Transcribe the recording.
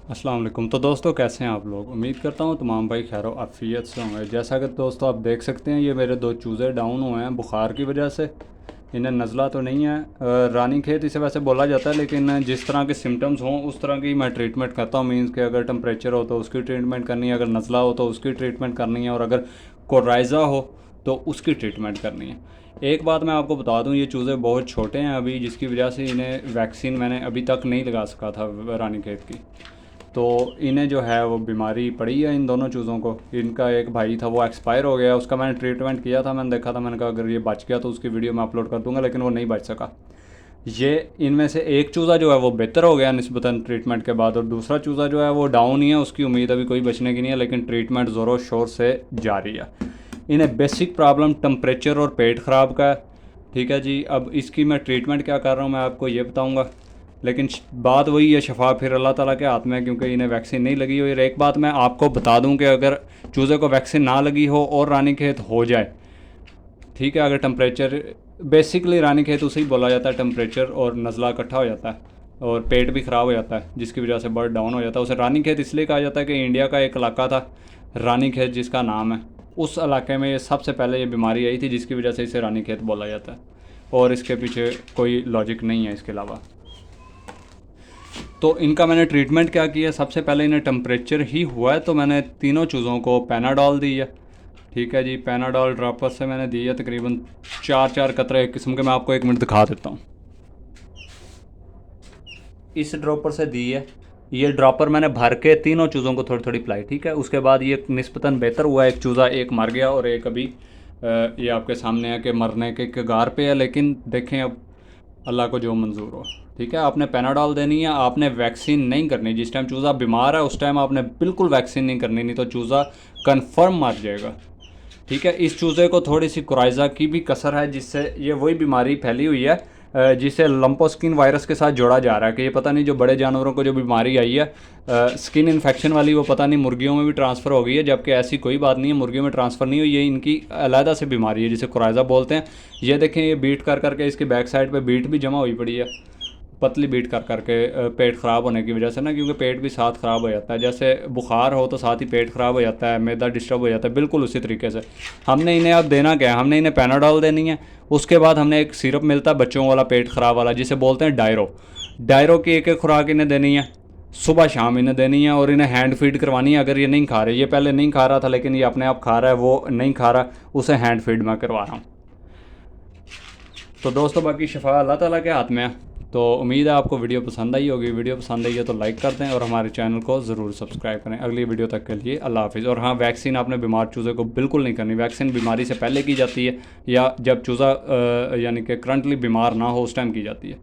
अस्सलाम वालेकुम। तो दोस्तों कैसे हैं आप लोग? उम्मीद करता हूँ तमाम भाई खैर आफ़ियत से होंगे। जैसा कि दोस्तों आप देख सकते हैं, ये मेरे दो चूज़े डाउन हुए हैं बुखार की वजह से। इन्हें नज़ला तो नहीं है, रानी खेत इसे वैसे बोला जाता है, लेकिन जिस तरह के सिम्टम्स हों उस तरह की मैं ट्रीटमेंट करता हूँ। मीन्स कि अगर टेम्परेचर हो तो उसकी ट्रीटमेंट करनी है, अगर नज़ला हो तो उसकी ट्रीटमेंट करनी है, और अगर कोराइज़ा हो तो उसकी ट्रीटमेंट करनी है। एक बात मैं आपको बता दूं, ये चूज़े बहुत छोटे हैं अभी, जिसकी वजह से इन्हें वैक्सीन मैंने अभी तक नहीं लगा सका था रानी खेत की। तो इन्हें जो है वो बीमारी पड़ी है इन दोनों चूज़ों को। इनका एक भाई था वो एक्सपायर हो गया, उसका मैंने ट्रीटमेंट किया था, मैंने देखा था, मैंने कहा अगर ये बच गया तो उसकी वीडियो मैं अपलोड कर दूंगा, लेकिन वो नहीं बच सका। ये इनमें से एक चूज़ा जो है वो बेहतर हो गया निस्बतन ट्रीटमेंट के बाद, और दूसरा चूज़ा जो है वो डाउन ही है, उसकी उम्मीद अभी कोई बचने की नहीं है, लेकिन ट्रीटमेंट ज़ोरों शोर से जारी है। इन्हें बेसिक प्रॉब्लम टम्परेचर और पेट ख़राब का है। ठीक है जी, अब इसकी मैं ट्रीटमेंट क्या कर रहा हूँ मैं आपको ये बताऊँगा, लेकिन बात वही है, शफा फिर अल्लाह ताला के हाथ में है, क्योंकि इन्हें वैक्सीन नहीं लगी हुई। और एक बात मैं आपको बता दूं कि अगर चूज़े को वैक्सीन ना लगी हो और रानीखेत हो जाए, ठीक है, अगर टेम्परेचर, बेसिकली रानीखेत उसे ही बोला जाता है, टेम्परेचर और नज़ला इकट्ठा हो जाता है और पेट भी ख़राब हो जाता है, जिसकी वजह से बर्ड डाउन हो जाता है। उसे रानीखेत इसलिए कहा जाता है कि इंडिया का एक इलाका था रानीखेत जिसका नाम है, उस इलाके में ये सबसे पहले ये बीमारी आई थी, जिसकी वजह से इसे रानीखेत बोला जाता है। और इसके पीछे कोई लॉजिक नहीं है इसके अलावा। तो इनका मैंने ट्रीटमेंट क्या किया, सबसे पहले इन्हें टेम्परेचर ही हुआ है तो मैंने तीनों चूज़ों को पैनाडॉल दी है। ठीक है जी, पैनाडॉल ड्रॉपर से मैंने दी है तकरीबन 4 कतरे एक किस्म के। मैं आपको 1 मिनट दिखा देता हूँ। इस ड्रॉपर से दी है, ये ड्रॉपर मैंने भर के तीनों चूज़ों को थोड़ी थोड़ी पिलाई। ठीक है, उसके बाद ये निस्बतन बेहतर हुआ। एक चूज़ा एक मर गया और एक अभी ये आपके सामने है कि मरने के कगार पे है, लेकिन देखें अब अल्लाह को जो मंजूर हो। ठीक है, आपने पैनाडॉल देनी है, आपने वैक्सीन नहीं करनी। जिस टाइम चूज़ा बीमार है उस टाइम आपने बिल्कुल वैक्सीन नहीं करनी, नहीं तो चूज़ा कन्फर्म मर जाएगा। ठीक है, इस चूज़े को थोड़ी सी कोराइज़ा की भी कसर है, जिससे ये वही बीमारी फैली हुई है जिसे लंपोस्किन वायरस के साथ जोड़ा जा रहा है। कि ये पता नहीं जो बड़े जानवरों को जो बीमारी आई है स्किन इन्फेक्शन वाली, वो पता नहीं मुर्गियों में भी ट्रांसफ़र हो गई है, जबकि ऐसी कोई बात नहीं है, मुर्गियों में ट्रांसफ़र नहीं हुई। ये इनकी अलहदा से बीमारी है जिसे कोराइज़ा बोलते हैं। ये देखें, ये बीट कर करके इसकी बैक साइड पे बीट भी जमा हुई पड़ी है, पतली बीट कर करके, पेट ख़राब होने की वजह से ना, क्योंकि पेट भी साथ ख़राब हो जाता है। जैसे बुखार हो तो साथ ही पेट ख़राब हो जाता है, मैदा डिस्टर्ब हो जाता है, बिल्कुल उसी तरीके से हमने इन्हें अब देना क्या है, हमने इन्हें पैनाडॉल देनी है। उसके बाद हमने एक सिरप मिलता है बच्चों वाला पेट ख़राब वाला, जिसे बोलते हैं डायरो। डायरो की एक एक खुराक इन्हें देनी है, सुबह शाम इन्हें देनी है, और इन्हें हैंड फीड करवानी है। अगर ये नहीं खा रहे, ये पहले नहीं खा रहा था लेकिन ये अपने आप खा रहा है, वो नहीं खा रहा, उसे हैंड फीड मैं करवा रहा हूँ। तो दोस्तों बाकी शफा अल्लाह ताला के हाथ में है। तो उम्मीद है आपको वीडियो पसंद आई होगी। वीडियो पसंद आई है तो लाइक कर दें और हमारे चैनल को ज़रूर सब्सक्राइब करें। अगली वीडियो तक के लिए अल्लाह हाफिज़। और हाँ, वैक्सीन आपने बीमार चूज़े को बिल्कुल नहीं करनी। वैक्सीन बीमारी से पहले की जाती है, या जब चूज़ा यानी कि करंटली बीमार ना हो उस टाइम की जाती है।